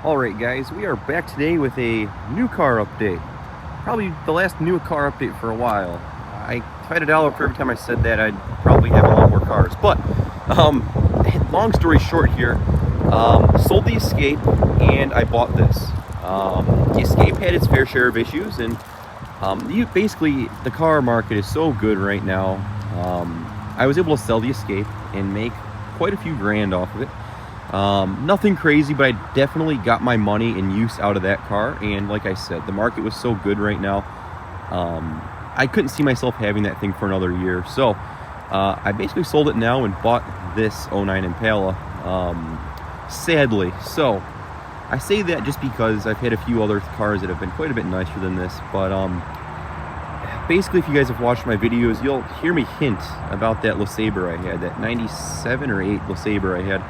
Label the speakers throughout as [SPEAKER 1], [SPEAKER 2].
[SPEAKER 1] Alright guys, we are back today with a new car update. Probably the last new car update for a while. If I had $1 for every time I said that, I'd probably have a lot more cars. But, long story short here, sold the Escape and I bought this. The Escape had its fair share of issues, and basically the car market is so good right now. I was able to sell the Escape and make quite a few grand off of it. Nothing crazy, but I definitely got my money and use out of that car. And like I said, the market was so good right now. I couldn't see myself having that thing for another year. So I basically sold it now and bought this '09 Impala, sadly. So I say that just because I've had a few other cars that have been quite a bit nicer than this. But basically, if you guys have watched my videos, you'll hear me hint about that LeSabre I had, that 97 or 8 LeSabre I had.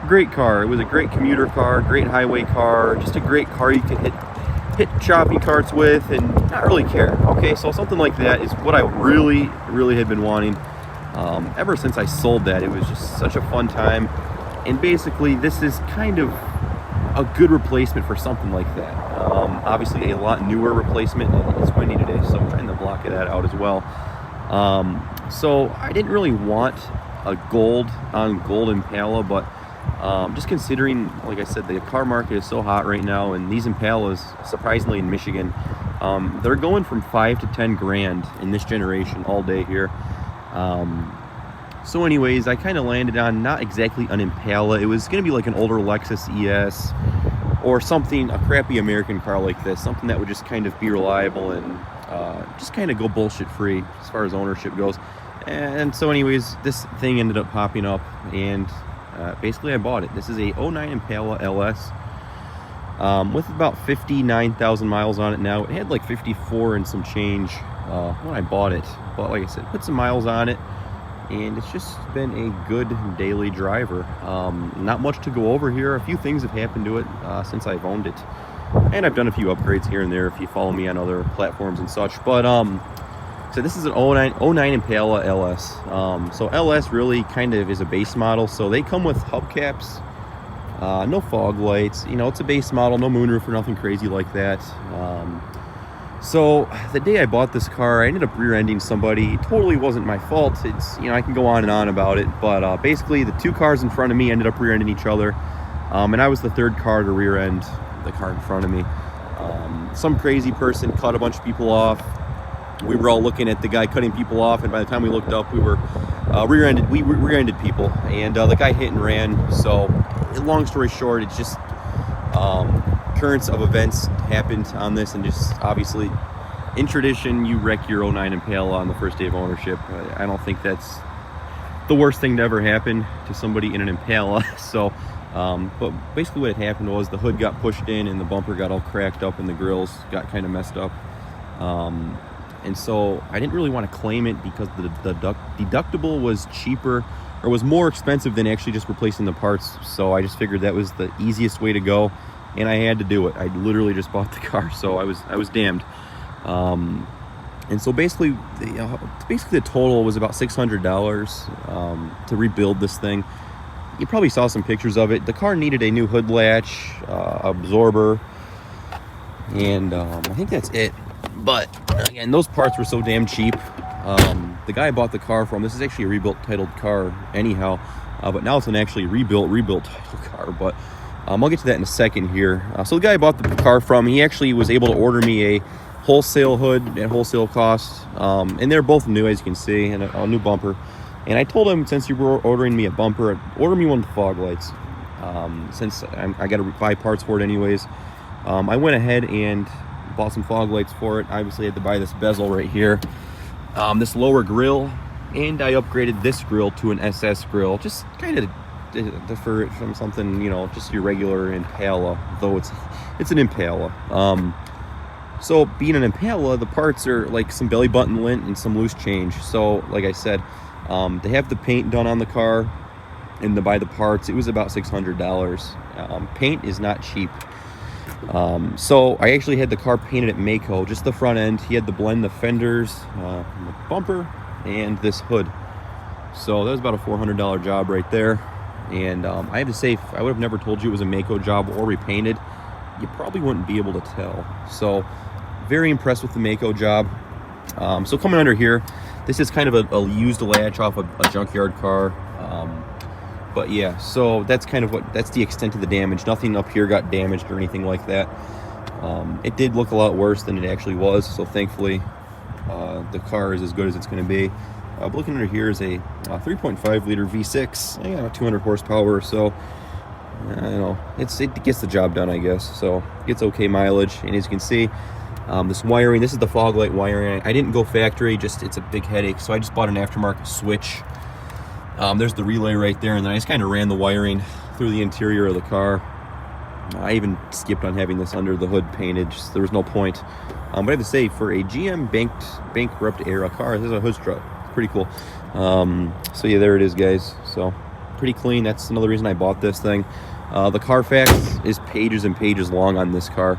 [SPEAKER 1] Great car. It was a great commuter car, great highway car, just a great car you could hit shopping carts with and not really care. Okay, so something like that is what I really had been wanting ever since I sold that. It was just such a fun time, and basically this is kind of a good replacement for something like that. Obviously a lot newer replacement, and it's windy today, so I'm trying to block that out as well. So I didn't really want a gold on gold Impala, but just considering, like I said, the car market is so hot right now, and these Impalas, surprisingly in Michigan, they're going from 5 to 10 grand in this generation all day here. So anyways, I kind of landed on not exactly an Impala. It was going to be like an older Lexus ES or something, a crappy American car like this, something that would just kind of be reliable and just kind of go bullshit free as far as ownership goes. And so anyways, this thing ended up popping up, and basically I bought it. This is a '09 Impala LS with about 59,000 miles on it now. It had like 54 and some change when I bought it, but like I said, put some miles on it, and it's just been a good daily driver. Not much to go over here. A few things have happened to it since I've owned it, and I've done a few upgrades here and there if you follow me on other platforms and such. But so this is an '09 Impala LS. So LS really kind of is a base model. So they come with hubcaps, no fog lights. You know, it's a base model, no moonroof or nothing crazy like that. So the day I bought this car, I ended up rear-ending somebody. It totally wasn't my fault. It's, you know, I can go on and on about it, but basically the two cars in front of me ended up rear-ending each other, and I was the third car to rear-end the car in front of me. Some crazy person cut a bunch of people off. We were all looking at the guy cutting people off, and by the time we looked up, we were rear-ended people, and the guy hit and ran. So long story short, it's just currents of events happened on this, and just obviously in tradition, you wreck your '09 Impala on the first day of ownership. I don't think that's the worst thing to ever happen to somebody in an Impala. So but basically what had happened was the hood got pushed in and the bumper got all cracked up and the grills got kind of messed up. And so I didn't really want to claim it because the deductible was cheaper, or was more expensive than actually just replacing the parts. So I just figured that was the easiest way to go, and I had to do it. I literally just bought the car, so I was damned. And so basically the total was about $600 to rebuild this thing. You probably saw some pictures of it. The car needed a new hood latch, absorber, and I think that's it. But again, those parts were so damn cheap. The guy I bought the car from, this is actually a rebuilt titled car anyhow, but now it's an actually rebuilt titled car. But I'll get to that in a second here. So the guy I bought the car from, he actually was able to order me a wholesale hood at wholesale cost, and they're both new, as you can see, and a new bumper. And I told him, since you were ordering me a bumper, order me one with fog lights, since I got to buy parts for it anyways. I went ahead and bought some fog lights for it. Obviously I had to buy this bezel right here, this lower grill, and I upgraded this grill to an SS grill, just kind of defer it from something, you know, just your regular Impala, though it's an Impala. So being an Impala, the parts are like some belly button lint and some loose change. So like I said, they have the paint done on the car, and to buy the parts, it was about $600. Paint is not cheap. So I actually had the car painted at Mako, just the front end. He had to blend the fenders, the bumper, and this hood. So that was about a $400 job right there. And I have to say, if I would have never told you it was a Mako job or repainted, you probably wouldn't be able to tell. So very impressed with the Mako job. So coming under here, this is kind of a used latch off a junkyard car. But yeah, so that's kind of that's the extent of the damage. Nothing up here got damaged or anything like that. It did look a lot worse than it actually was, so thankfully the car is as good as it's going to be. Looking under here is a 3.5 liter V6, about 200 horsepower or so. I don't know, it gets the job done, I guess. So it gets okay mileage, and as you can see, this wiring, this is the fog light wiring. I didn't go factory, just it's a big headache, so I just bought an aftermarket switch. There's the relay right there, and then I just kind of ran the wiring through the interior of the car. I even skipped on having this under the hood painted, just, there was no point. But I have to say, for a GM bankrupt era car, this is a hood strut. It's pretty cool. So yeah, there it is, guys. So pretty clean. That's another reason I bought this thing. The Carfax is pages and pages long on this car.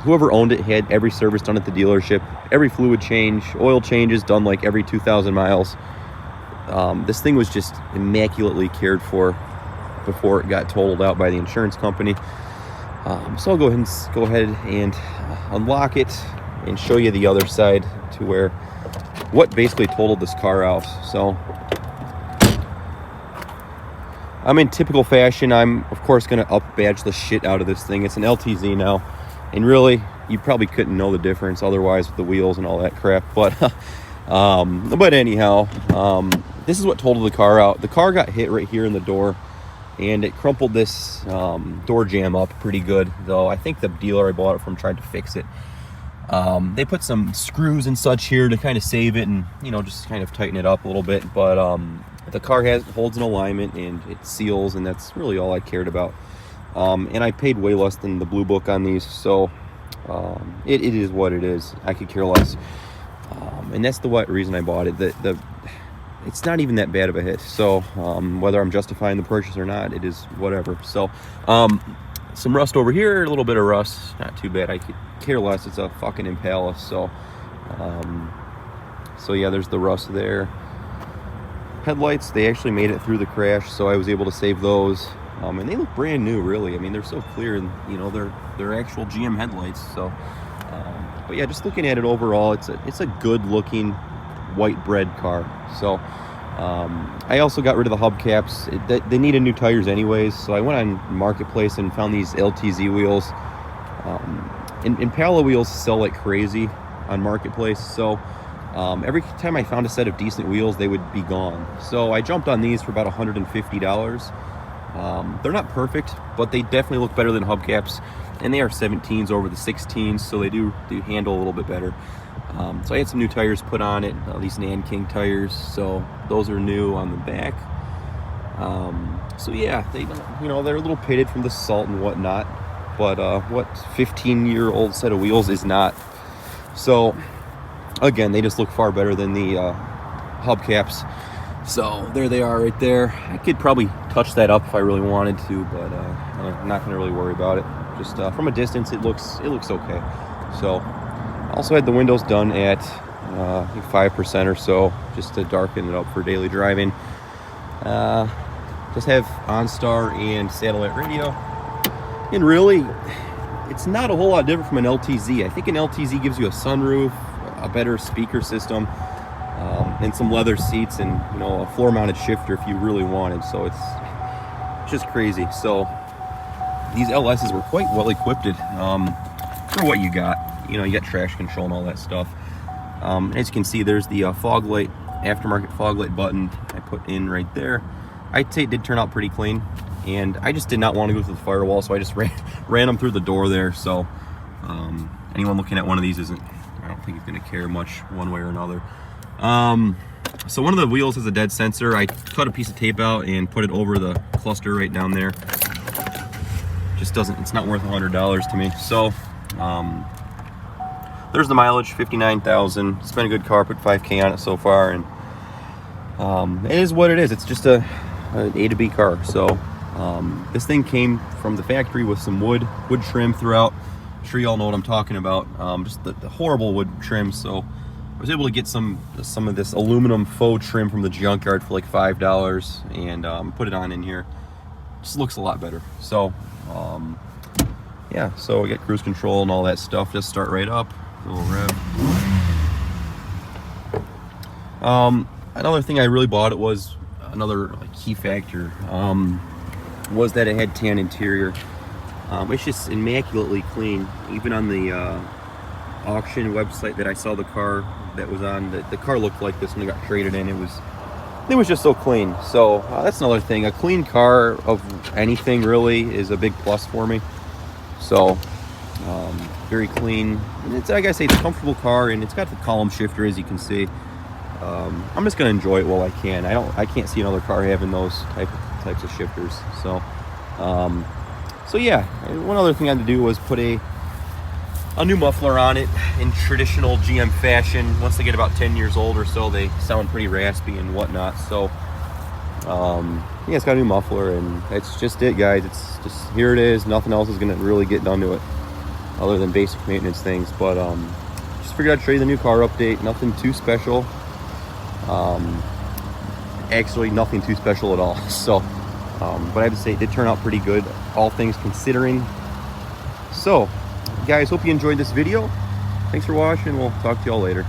[SPEAKER 1] Whoever owned it had every service done at the dealership, every fluid change, oil changes done like every 2,000 miles. This thing was just immaculately cared for before it got totaled out by the insurance company. So I'll go ahead and unlock it and show you the other side to where what basically totaled this car out. So I'm in typical fashion. I'm of course going to up badge the shit out of this thing. It's an LTZ now, and really you probably couldn't know the difference otherwise with the wheels and all that crap. But anyhow, this is what totaled the car out. The car got hit right here in the door, and it crumpled this door jamb up pretty good, though I think the dealer I bought it from tried to fix it. They put some screws and such here to kind of save it and, you know, just kind of tighten it up a little bit. But the car holds an alignment and it seals, and that's really all I cared about. And I paid way less than the Blue Book on these, so it is what it is. I could care less. And that's the reason I bought it. It's not even that bad of a hit. So whether I'm justifying the purchase or not, it is whatever. So some rust over here, a little bit of rust, not too bad. I could care less. It's a fucking Impala. So yeah, there's the rust there. Headlights, they actually made it through the crash, so I was able to save those. And they look brand new, really. I mean, they're so clear, and you know, they're actual GM headlights. So but yeah, just looking at it overall, it's a good looking white bread car. So I also got rid of the hubcaps. They needed new tires anyways, so I went on Marketplace and found these LTZ wheels. Impala wheels sell like crazy on Marketplace, so every time I found a set of decent wheels, they would be gone. So I jumped on these for about $150. They're not perfect, but they definitely look better than hubcaps, and they are 17s over the 16s, so they do handle a little bit better. So I had some new tires put on it, these Nan King tires, so those are new on the back. So yeah, they're a little pitted from the salt and whatnot, but what 15-year-old set of wheels is not. So again, they just look far better than the hubcaps. So there they are right there. I could probably touch that up if I really wanted to, but I'm not going to really worry about it. Just from a distance, it looks okay. So I also had the windows done at 5% or so, just to darken it up for daily driving. Just have OnStar and satellite radio. And really, it's not a whole lot different from an LTZ. I think an LTZ gives you a sunroof, a better speaker system, and some leather seats, and a floor-mounted shifter if you really wanted. So it's just crazy. So these LSs were quite well equipped for what you got. You got traction control and all that stuff. As you can see, there's the aftermarket fog light button I put in right there. I'd say it did turn out pretty clean, and I just did not want to go through the firewall, so I just ran them through the door there. So anyone looking at one of these I don't think is going to care much one way or another. So one of the wheels has a dead sensor. I cut a piece of tape out and put it over the cluster right down there. It's not worth $100 to me. So there's the mileage, 59,000. It's been a good car, put 5K on it so far, and it is what it is. It's just an A to B car. So this thing came from the factory with some wood trim throughout. I'm sure you all know what I'm talking about. Just the horrible wood trim. So I was able to get some of this aluminum faux trim from the junkyard for like $5 and put it on in here. just looks a lot better. So yeah, so we get cruise control and all that stuff. Just start right up, a little rev. Another thing I really bought, it was another like key factor, was that it had tan interior. It's just immaculately clean. Even on the auction website that I saw the car that was on, the car looked like this when it got traded in. It was just so clean. So that's another thing. A clean car of anything really is a big plus for me. So very clean. And it's, like I say, it's a comfortable car, and it's got the column shifter, as you can see. I'm just gonna enjoy it while I can. I can't see another car having those types of shifters. So so yeah, one other thing I had to do was put a new muffler on it in traditional GM fashion. Once they get about 10 years old or so, they sound pretty raspy and whatnot. So yeah, it's got a new muffler, and that's just it, guys. It's just, here it is. Nothing else is gonna really get done to it other than basic maintenance things. But just figured I'd show you the new car update. Nothing too special. Actually nothing too special at all. So but I have to say, it did turn out pretty good, all things considering. So guys, hope you enjoyed this video. Thanks for watching. We'll talk to y'all later.